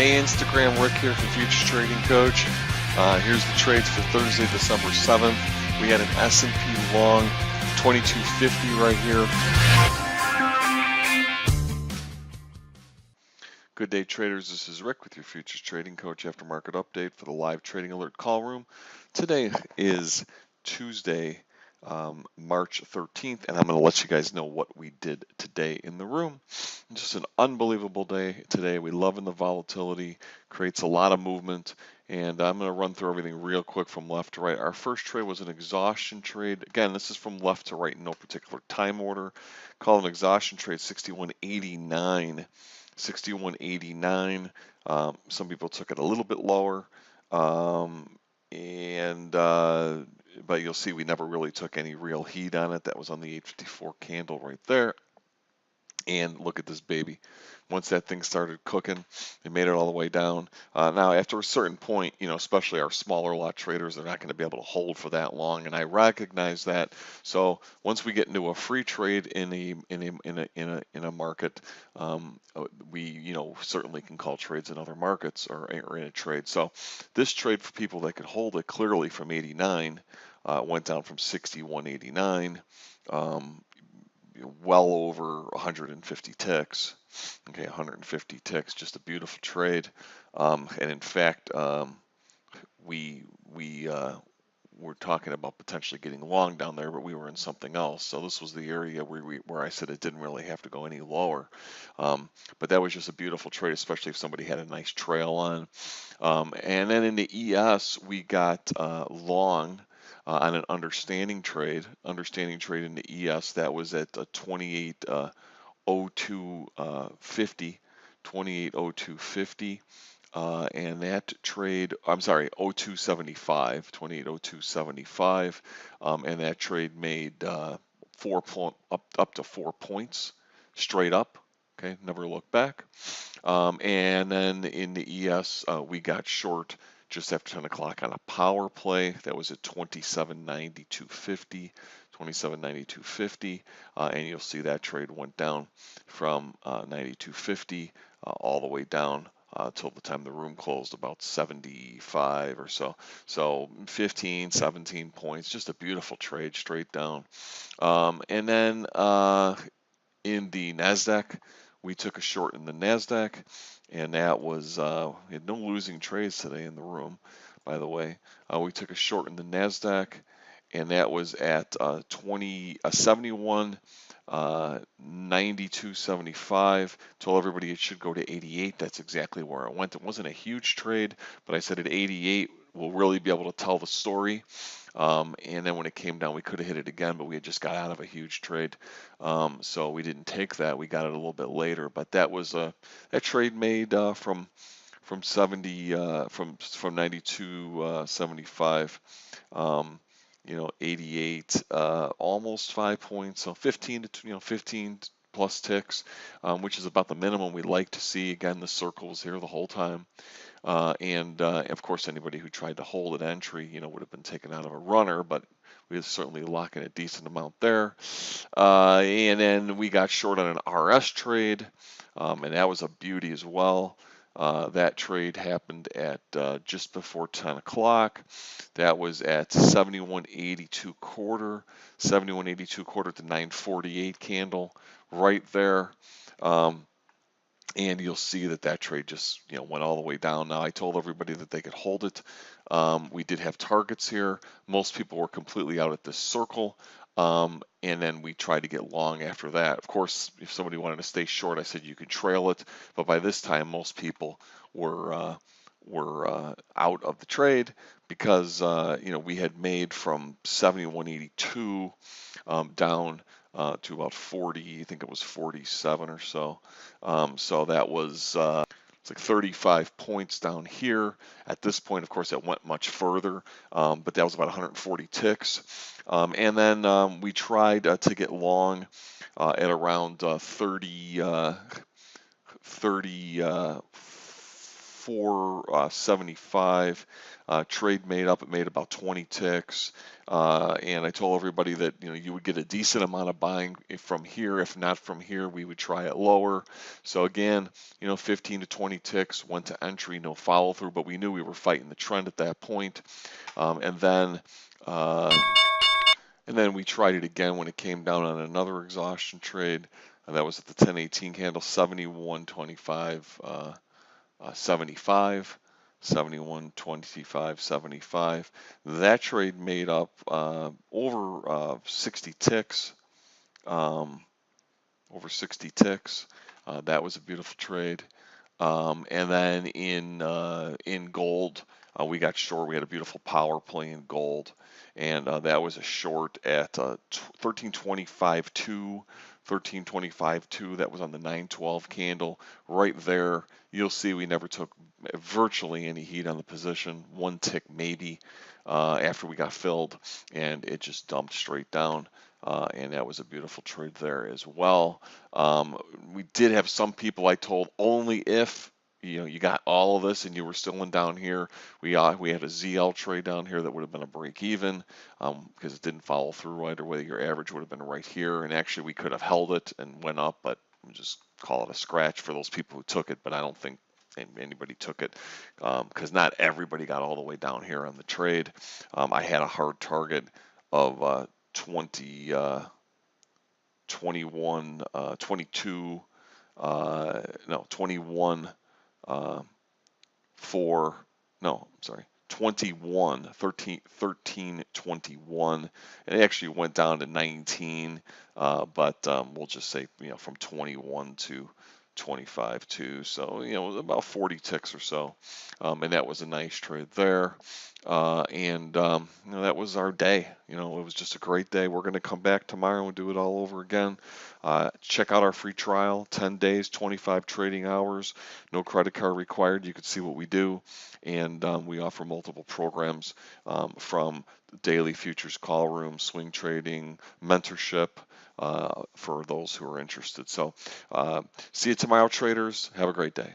Hey Instagram, Rick here from Futures Trading Coach. Here's the trades for Thursday, December 7th. We had an S&P long 2250 right here. Good day traders, this is Rick with your Futures Trading Coach after market update for the live trading alert call room. Today is Tuesday, March 13th, and I'm going to let you guys know what we did today in the room. Just an unbelievable day today. We love in the volatility, creates a lot of movement, and I'm going to run through everything real quick from left to right. Our first trade was an exhaustion trade. Again, this is from left to right in no particular time order. Call it an exhaustion trade 61.89. 61.89. Some people took it a little bit lower, but you'll see we never really took any real heat on it. That was on the 854 candle right there. And look at this baby. Once that thing started cooking, it made it all the way down. Now, after a certain point, especially our smaller lot traders, they're not going to be able to hold for that long, and I recognize that. So once we get into a free trade in a market, we certainly can call trades in other markets or in a trade. So this trade for people that could hold it clearly from 89 went down from 61.89. Well over 150 ticks. Okay, 150 ticks, just a beautiful trade. And in fact, we were talking about potentially getting long down there, but we were in something else. So this was the area where I said it didn't really have to go any lower. But that was just a beautiful trade, especially if somebody had a nice trail on. And then in the ES, we got long. On an understanding trade in the ES, that was at 28.0250, 28.0250, and that trade, I'm sorry, 0275, 28.0275, and that trade made up to 4 points straight up. Okay, never look back. And then in the ES, we got short just after 10 o'clock on a power play. That was at 27.9250, 27.9250, and you'll see that trade went down from 92.50 all the way down till the time the room closed, about 75 or so. So 15, 17 points, just a beautiful trade straight down. And then in the NASDAQ, we took a short in the NASDAQ, and that was, we had no losing trades today in the room, by the way. We took a short in the NASDAQ, and that was at 71.9275. Told everybody it should go to 88. That's exactly where it went. It wasn't a huge trade, but I said at 88, we'll really be able to tell the story. And then when it came down, we could have hit it again, but we had just got out of a huge trade, so we didn't take that. We got it a little bit later, but that was that trade made from 92.75, 88, almost 5 points, so 15 to 15 plus ticks, which is about the minimum we like to see. Again, the circle was here the whole time. And of course, anybody who tried to hold at entry, would have been taken out of a runner, but we were certainly locking a decent amount there. And then we got short on an RS trade, and that was a beauty as well. That trade happened at just before 10 o'clock. That was at 71.82 quarter, 71.82 quarter to 948 candle right there. And you'll see that trade just went all the way down. Now, I told everybody that they could hold it. We did have targets here. Most people were completely out at this circle, and then we tried to get long after that. Of course, if somebody wanted to stay short, I said you could trail it, but by this time most people were out of the trade because we had made from 71.82 down to about 40, I think it was 47 or so. So that was it's like 35 points down here. At this point, of course, it went much further, but that was about 140 ticks. And then we tried to get long at around 34 475. Trade made up, it made about 20 ticks. And I told everybody that you would get a decent amount of buying from here. If not from here, we would try it lower. So again, 15 to 20 ticks went to entry, no follow through, but we knew we were fighting the trend at that point. And then we tried it again when it came down on another exhaustion trade. That was at the 1018 candle, 71.25, 75, 71.25, 75. That trade made up over 60 ticks. Over 60 ticks. That was a beautiful trade. And then in gold, we got short. We had a beautiful power play in gold, and that was a short at 1325.2, 1325.2. That was on the 912 candle. Right there, you'll see we never took virtually any heat on the position. One tick maybe after we got filled, and it just dumped straight down. And that was a beautiful trade there as well. We did have some people I told only if you got all of this and you were still in down here. We had a ZL trade down here that would have been a break even because it didn't follow through right away. Your average would have been right here, and actually we could have held it and went up, but we'll just call it a scratch for those people who took it. But I don't think anybody took it because not everybody got all the way down here on the trade. I had a hard target of 20, 21, 22, no, 21, 4, no, I'm sorry, 21, 13, 13, 21. And it actually went down to 19, but we'll just say, from 21 to 25 too. So, about 40 ticks or so. And that was a nice trade there. And that was our day. It was just a great day. We're going to come back tomorrow and do it all over again. Check out our free trial, 10 days, 25 trading hours, no credit card required. You can see what we do. And we offer multiple programs from daily futures call room, swing trading, mentorship for those who are interested. So see you tomorrow, traders. Have a great day.